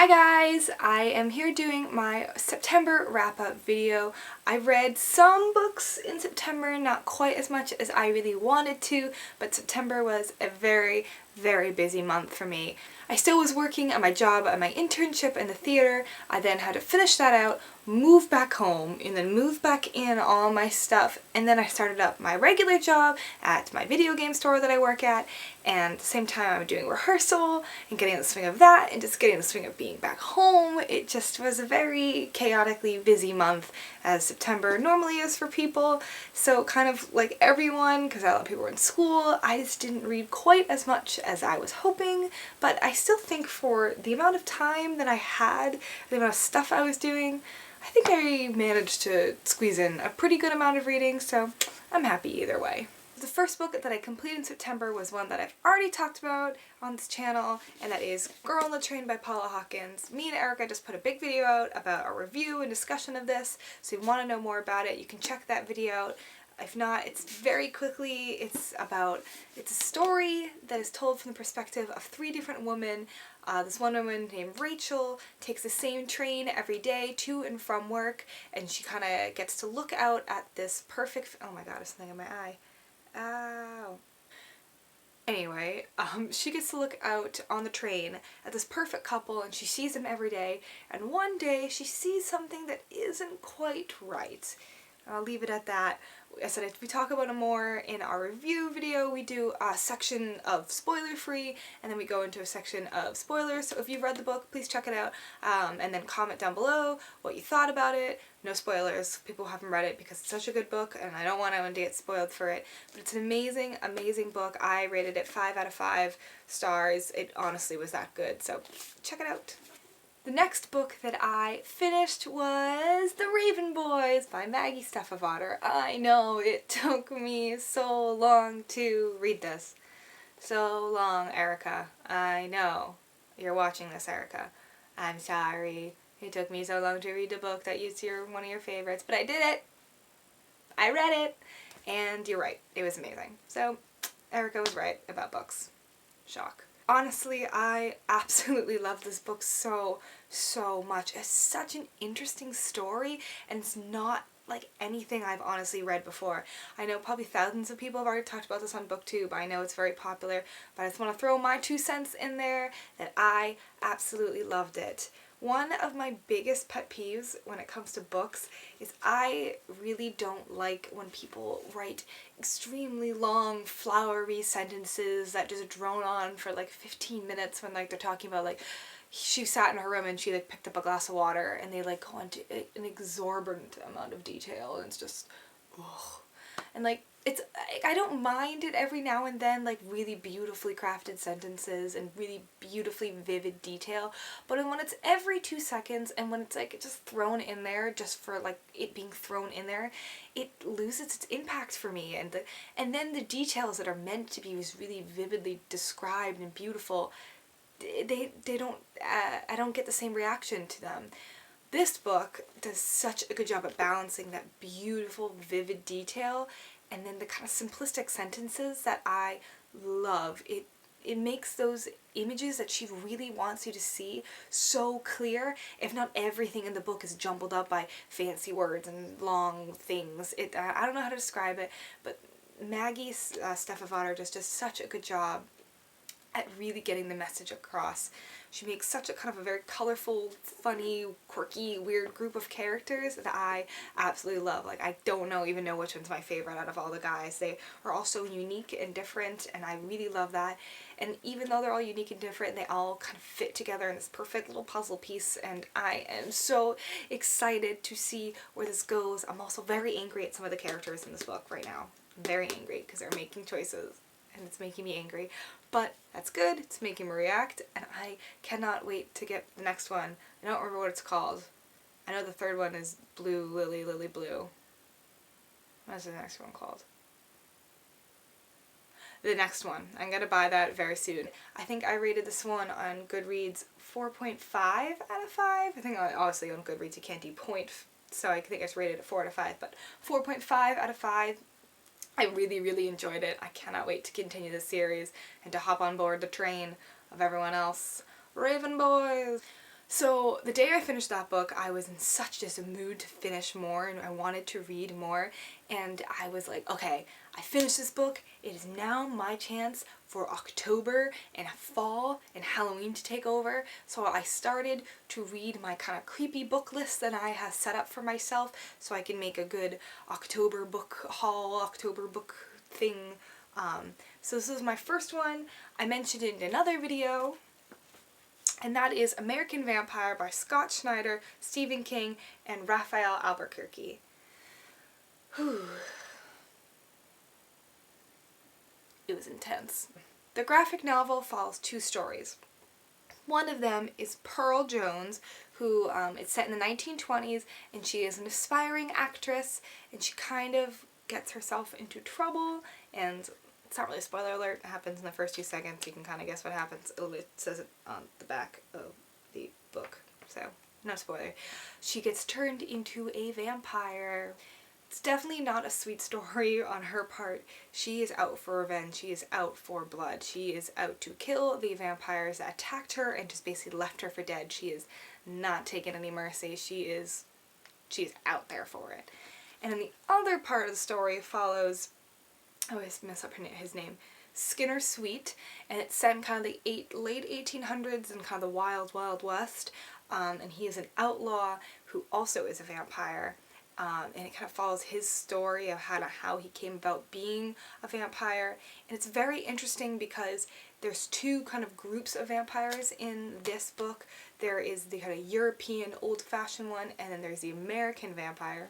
Hi guys! I am here doing my September wrap-up video. I read some books in September, not quite as much as I really wanted to, but September was a very, very busy month for me. I still was working at my job, at my internship in the theater. I then had to finish that out, move back home, and then move back in all my stuff, and then I started up my regular job at my video game store that I work at, and at the same time I'm doing rehearsal and getting in the swing of that and just getting in the swing of being back home. It just was a very chaotically busy month, as September normally is for people. So kind of like everyone, because a lot of people were in school, I just didn't read quite as much as I was hoping, but I still think for the amount of time that I had, the amount of stuff I was doing, I think I managed to squeeze in a pretty good amount of reading, so I'm happy either way. The first book that I completed in September was one that I've already talked about on this channel, and that is Girl on the Train by Paula Hawkins. Me and Erica just put a big video out about our review and discussion of this, so if you want to know more about it, you can check that video out. If not, it's very quickly, it's a story that is told from the perspective of three different women. This one woman named Rachel takes the same train every day to and from work, and she kind of gets to look out at this perfect, oh my god, there's something in my eye. Ow. Anyway, she gets to look out on the train at this perfect couple, and she sees them every day, and one day she sees something that isn't quite right. I'll leave it at that. I said if we talk about it more in our review video, we do a section of spoiler-free, and then we go into a section of spoilers. So if you've read the book, please check it out, and then comment down below what you thought about it. No spoilers, people who haven't read it, because it's such a good book, and I don't want anyone to get spoiled for it. But it's an amazing, amazing book. I rated it 5 out of 5 stars. It honestly was that good, so check it out. The next book that I finished was The Raven Boys by Maggie Stiefvater. I know, it took me so long to read this. So long, Erica. I know. You're watching this, Erica. I'm sorry. It took me so long to read a book that used to be one of your favorites, but I did it. I read it. And you're right. It was amazing. So, Erica was right about books. Shock. Honestly, I absolutely love this book so much. It's such an interesting story, and it's not like anything I've honestly read before. I know probably thousands of people have already talked about this on BookTube. I know it's very popular, but I just want to throw my 2 cents in there that I absolutely loved it. One of my biggest pet peeves when it comes to books is I really don't like when people write extremely long, flowery sentences that just drone on for like 15 minutes when like they're talking about like she sat in her room and she like picked up a glass of water, and they like go into an exorbitant amount of detail, and it's just ugh. And like it's, I don't mind it every now and then, like really beautifully crafted sentences and really beautifully vivid detail, but when it's every 2 seconds and when it's like just thrown in there just for like it being thrown in there, it loses its impact for me. And then the details that are meant to be really vividly described and beautiful, they don't, I don't get the same reaction to them. This book does such a good job at balancing that beautiful, vivid detail and then the kind of simplistic sentences that I love. It makes those images that she really wants you to see so clear, if not everything in the book is jumbled up by fancy words and long things. I don't know how to describe it, but Maggie Stiefvater does just such a good job at really getting the message across. She makes such a kind of a very colorful, funny, quirky, weird group of characters that I absolutely love. Like, I don't even know which one's my favorite out of all the guys. They are all so unique and different, and I really love that. And even though they're all unique and different, they all kind of fit together in this perfect little puzzle piece, and I am so excited to see where this goes. I'm also very angry at some of the characters in this book right now. I'm very angry because they're making choices, and it's making me angry. But that's good, it's making me react, and I cannot wait to get the next one. I don't remember what it's called. I know the third one is Blue Lily, Lily Blue. What's the next one called? The next one. I'm gonna buy that very soon. I think I rated this one on Goodreads 4.5 out of 5. I think obviously on Goodreads you can't do point, so I think it's rated at 4 out of 5, but 4.5 out of 5. I really enjoyed it. I cannot wait to continue the series and to hop on board the train of everyone else. Raven Boys! So the day I finished that book, I was in such just a mood to finish more, and I wanted to read more, and I was like, okay, I finished this book. It is now my chance for October and fall and Halloween to take over. So I started to read my kind of creepy book list that I have set up for myself so I can make a good October book haul, October book thing. So this is my first one. I mentioned it in another video, and that is American Vampire by Scott Snyder, Stephen King, and Raphael Albuquerque. Whew. It was intense. The graphic novel follows two stories. One of them is Pearl Jones, who it's set in the 1920s, and she is an aspiring actress, and she kind of gets herself into trouble, and it's not really a spoiler alert, it happens in the first 2 seconds, you can kind of guess what happens. It says it on the back of the book, so no spoiler. She gets turned into a vampire. It's definitely not a sweet story on her part. She is out for revenge, she is out for blood, she is out to kill the vampires that attacked her and just basically left her for dead. She is not taking any mercy, she's out there for it. And then the other part of the story follows, I always mess up his name, Skinner Sweet, and it's set in kind of the late 1800s and kind of the wild, wild west, and he is an outlaw who also is a vampire, and it kind of follows his story of how he came about being a vampire, and it's very interesting because there's two kind of groups of vampires in this book. There is the kind of European old-fashioned one, and then there's the American vampire.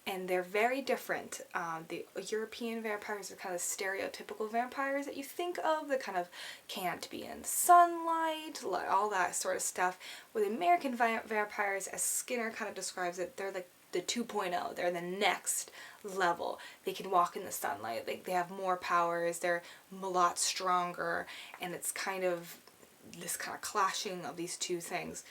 And they're very different. The European vampires are kind of stereotypical vampires that you think of, that kind of can't be in sunlight, all that sort of stuff. With American vampires, as Skinner kind of describes it, they're like the 2.0. They're the next level. They can walk in the sunlight. They have more powers. They're a lot stronger, and it's kind of this kind of clashing of these two things.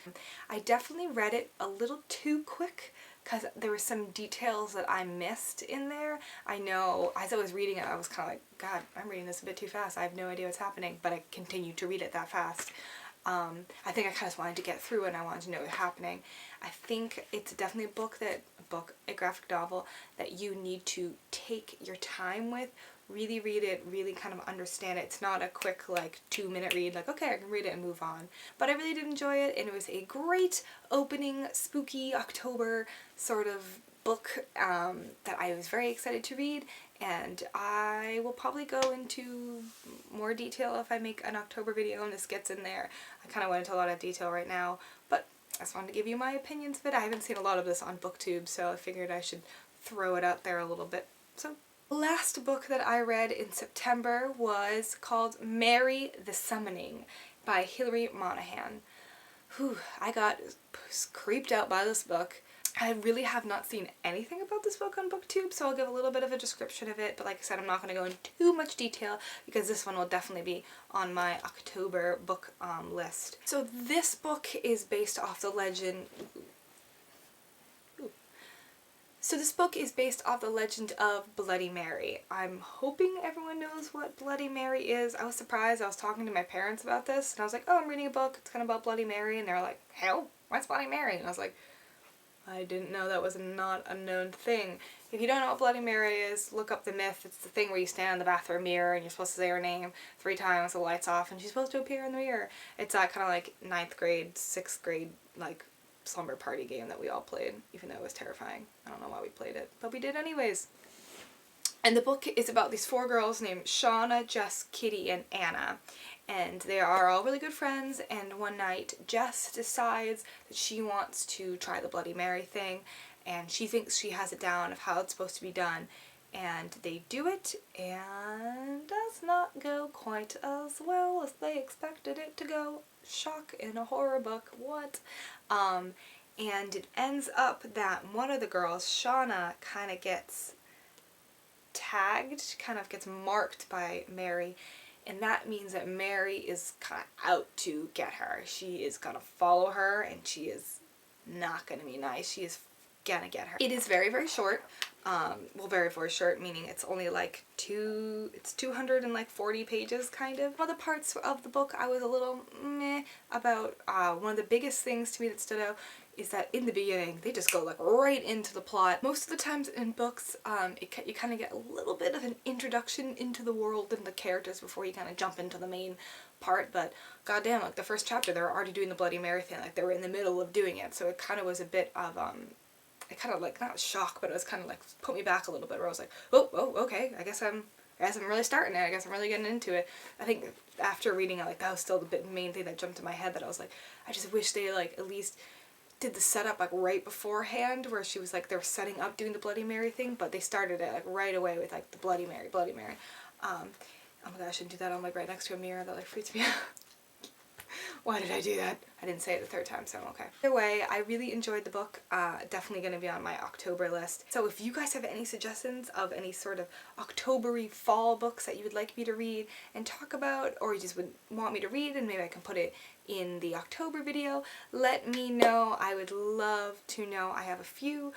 I definitely read it a little too quick because there were some details that I missed in there. I know, as I was reading it, I was kind of like, God, I'm reading this a bit too fast. I have no idea what's happening, but I continued to read it that fast. I think I kind of just wanted to get through it and I wanted to know what was happening. I think it's definitely a graphic novel that you need to take your time with. Really read it, really kind of understand it. It's not a quick like 2-minute read, like okay, I can read it and move on. But I really did enjoy it, and it was a great opening, spooky October sort of book that I was very excited to read, and I will probably go into more detail if I make an October video and this gets in there. I kind of went into a lot of detail right now, but I just wanted to give you my opinions of it. I haven't seen a lot of this on BookTube, so I figured I should throw it out there a little bit. So the last book that I read in September was called Mary the Summoning by Hilary Monahan. Whew, I got creeped out by this book. I really have not seen anything about this book on BookTube, so I'll give a little bit of a description of it, but like I said, I'm not going to go into too much detail because this one will definitely be on my October book list. So this book is based off the legend... So this book is based off the legend of Bloody Mary. I'm hoping everyone knows what Bloody Mary is. I was surprised. I was talking to my parents about this, and I was like, oh, I'm reading a book. It's kind of about Bloody Mary, and they're like, hell, what's Bloody Mary? And I was like, I didn't know that was not a known thing. If you don't know what Bloody Mary is, look up the myth. It's the thing where you stand in the bathroom mirror and you're supposed to say her name 3 times, the light's off, and she's supposed to appear in the mirror. It's that kind of like 9th grade, 6th grade, like slumber party game that we all played, even though it was terrifying. I don't know why we played it, but we did anyways. And the book is about these 4 girls named Shauna, Jess, Kitty, and Anna. And they are all really good friends, and one night Jess decides that she wants to try the Bloody Mary thing, and she thinks she has it down of how it's supposed to be done. And they do it, and does not go quite as well as they expected it to go. Shock in a horror book, what? And it ends up that one of the girls, Shauna, kind of gets tagged, kind of gets marked by Mary, and that means that Mary is kind of out to get her. She is going to follow her, and she is not going to be nice. She is gonna get her. It is very, very short. Well, very, very short, meaning it's only like it's 240 pages, kind of. One of the parts of the book I was a little meh about. One of the biggest things to me that stood out is that in the beginning they just go like right into the plot. Most of the times in books, you kind of get a little bit of an introduction into the world and the characters before you kind of jump into the main part, but goddamn, like the first chapter they were already doing the Bloody Mary thing, like they were in the middle of doing it, so it kind of was a bit of it kind of like, not shock, but it was kind of like put me back a little bit, where I was like, oh, okay, I guess I'm really starting it, I guess I'm really getting into it. I think after reading it, like that was still the main thing that jumped in my head, that I was like, I just wish they like at least did the setup like right beforehand, where she was like, they were setting up doing the Bloody Mary thing, but they started it like right away with like the Bloody Mary. Oh my god, I shouldn't do that. I'm like right next to a mirror, that like freaks me out. Why did I do that? I didn't say it the third time, so I'm okay. Either way, I really enjoyed the book. Definitely going to be on my October list. So if you guys have any suggestions of any sort of October-y fall books that you would like me to read and talk about, or you just would want me to read and maybe I can put it in the October video, let me know. I would love to know. I have a few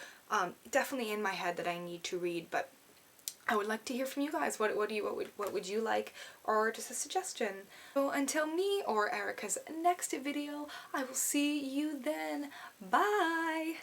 definitely in my head that I need to read, but I would like to hear from you guys. What would you like, or just a suggestion? So until me or Erica's next video, I will see you then. Bye!